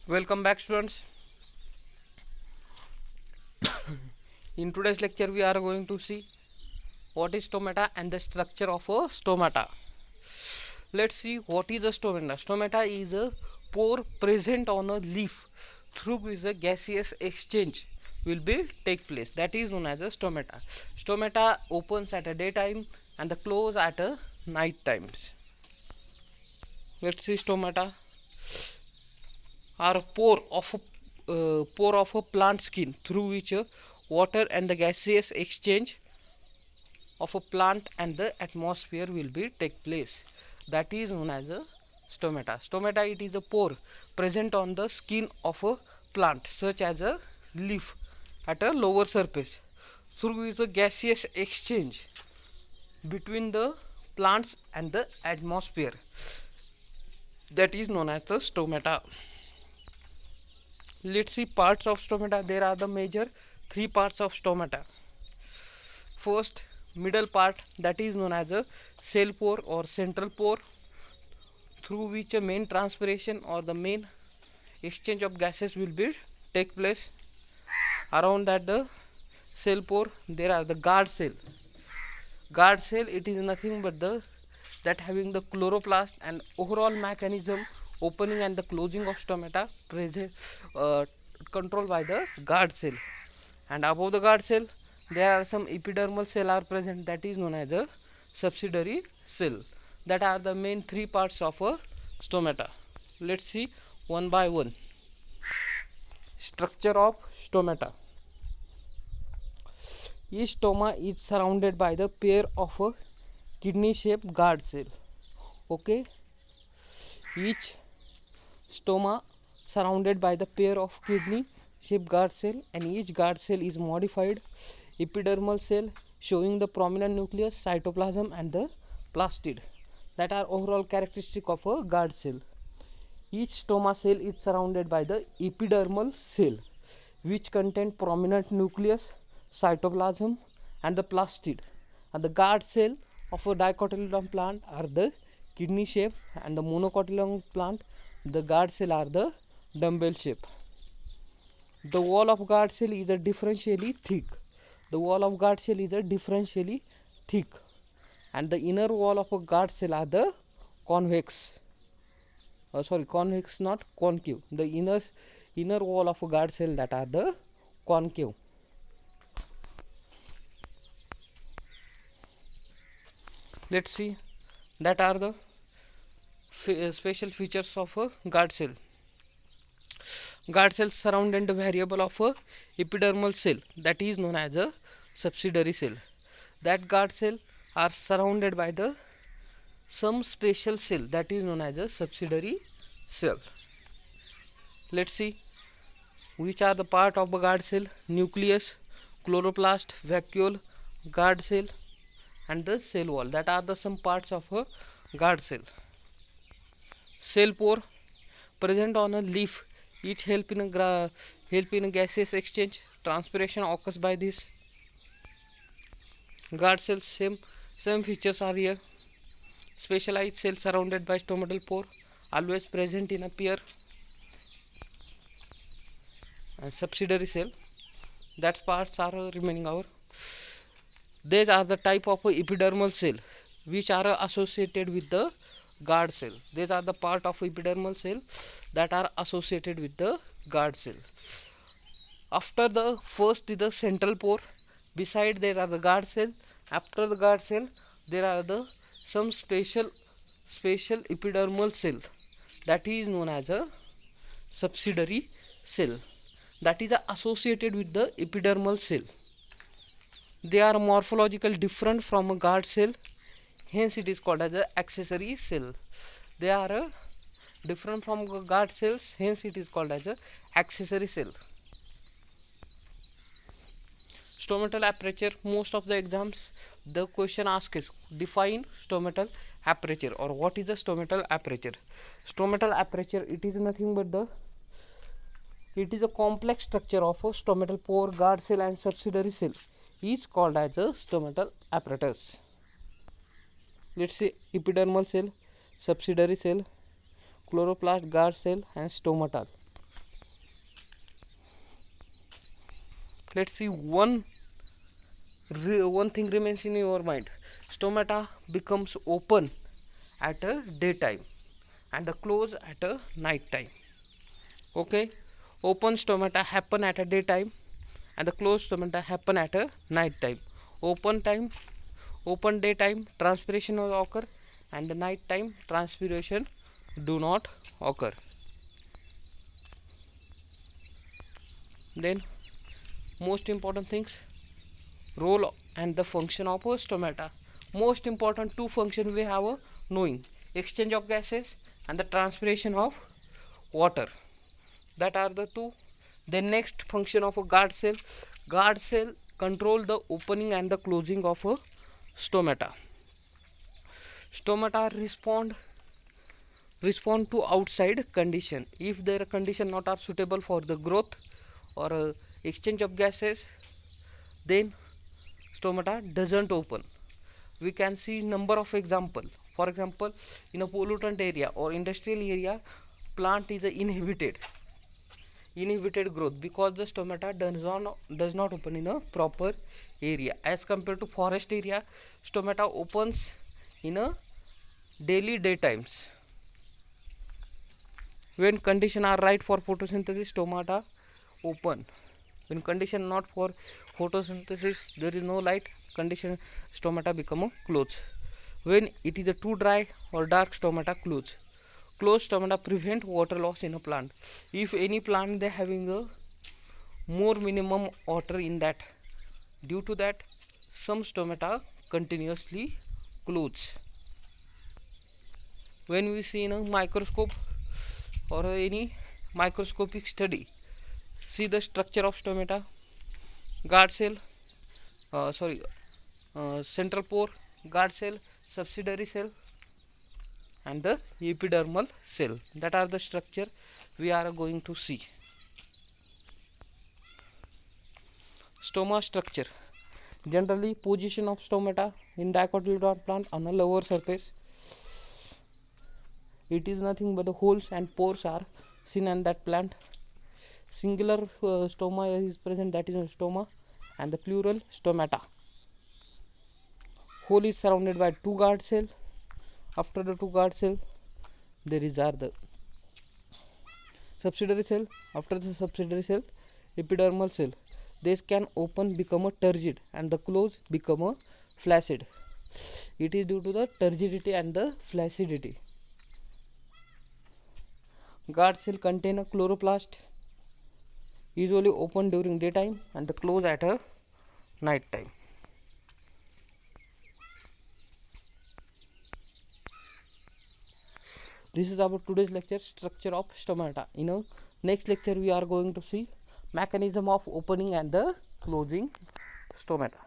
Welcome back, students. In today's lecture we are going to see what is stomata and the structure of a stomata. Let's see what is a stomata. Stomata is a pore present on a leaf through which the gaseous exchange will be take place. That is known as a stomata. Stomata opens at a daytime and the close at a night times. Let's see stomata are a pore of a plant skin through which water and the gaseous exchange of a plant and the atmosphere will be take place. That is known as a stomata. Stomata, it is a pore present on the skin of a plant such as a leaf at a lower surface through which a gaseous exchange between the plants and the atmosphere, that is known as the stomata. Let's see parts of stomata. There are the major three parts of stomata. First, middle part, that is known as a cell pore or central pore through which a main transpiration or the main exchange of gases will be take place. Around that the cell pore there are the guard cell. Guard cell, it is nothing but the that having the chloroplast and overall mechanism opening and the closing of stomata present controlled by the guard cell. And above the guard cell there are some epidermal cell are present, that is known as a subsidiary cell. That are the main three parts of a stomata. Let's see one by one. Structure of stomata. Each stoma is surrounded by the pair of a kidney shaped guard cell. Okay, each stoma surrounded by the pair of kidney shaped guard cell, and each guard cell is modified epidermal cell showing the prominent nucleus, cytoplasm and the plastid, that are overall characteristic of a guard cell. Each stoma cell is surrounded by the epidermal cell which contain prominent nucleus, cytoplasm and the plastid, and the guard cell of a dicotyledon plant are the kidney shape, and the monocotyledon plant the guard cell are the dumbbell shape. The wall of guard cell is a differentially thick. The wall of guard cell is a differentially thick, and the inner wall of a guard cell are the convex. Convex, not concave. The inner wall of a guard cell that are the concave. Let's see that are the special features of a guard cell. Guard cells surrounded the variable of a epidermal cell, that is known as a subsidiary cell. That guard cell are surrounded by the some special cell, that is known as a subsidiary cell. Let's see which are the part of a guard cell: nucleus, chloroplast, vacuole, guard cell and the cell wall. That are the some parts of a guard cell. Cell pore present on a leaf, each help in a gaseous exchange. Transpiration occurs by this. Guard cells, same features are here. Specialized cell surrounded by stomatal pore, always present in a pair. And subsidiary cell, that parts are remaining our. These are the type of epidermal cell which are associated with the guard cell. These are the part of epidermal cell that are associated with the guard cell. After the first is the central pore. Beside there are the guard cell. After the guard cell there are the some special epidermal cell, that is known as a subsidiary cell, that is associated with the epidermal cell. They are morphological different from a guard cell, hence it is called as a accessory cell. They are different from guard cells, hence it is called as a accessory cell. Stomatal aperture. Most of the exams the question asked is define stomatal aperture, or what is the stomatal aperture. Stomatal aperture, it is nothing but it is a complex structure of a stomatal pore, guard cell and subsidiary cell is called as a stomatal apparatus. Let's see epidermal cell, subsidiary cell, chloroplast, guard cell and stomatal. let's see one thing remains in your mind. Stomata becomes open at a daytime and the close at a night time. Okay, open stomata happen at a daytime and the closed stomata happen at a night time. Open daytime transpiration will occur and the night time transpiration do not occur. Then most important things, role and the function of a stomata. Most important two functions we have a knowing, exchange of gases and the transpiration of water, that are the two. The next function of a guard cell control the opening and the closing of a stomata. Stomata respond to outside condition. If their condition not are suitable for the growth or exchange of gases, then stomata doesn't open. We can see number of example. For example, in a pollutant area or industrial area, plant is inhibited growth because the stomata does not open in a proper area. As compared to forest area, stomata opens in a daily daytimes. When condition are right for photosynthesis, stomata open. When condition not for photosynthesis, there is no light, condition stomata become closed. When it is a too dry or dark, stomata close. Closed stomata prevent water loss in a plant. If any plant they having a more minimum water in that, due to that some stomata continuously close. When we see in a microscope or any microscopic study, see the structure of stomata, guard cell, central pore, guard cell, subsidiary cell and the epidermal cell. That are the structure we are going to see. Stoma structure. Generally position of stomata in dicotyledon plant on the lower surface. It is nothing but the holes and pores are seen in that plant. Singular stoma is present, that is a stoma, and the plural stomata. Hole is surrounded by two guard cell. After the two guard cell, there is the subsidiary cell. After the subsidiary cell, epidermal cell. This can open, become a turgid, and the close become a flaccid. It is due to the turgidity and the flaccidity. Guard cell contain a chloroplast, usually open during daytime and the close at a night time. This is our today's lecture, structure of stomata. In a next lecture we are going to see mechanism of opening and the closing stomata.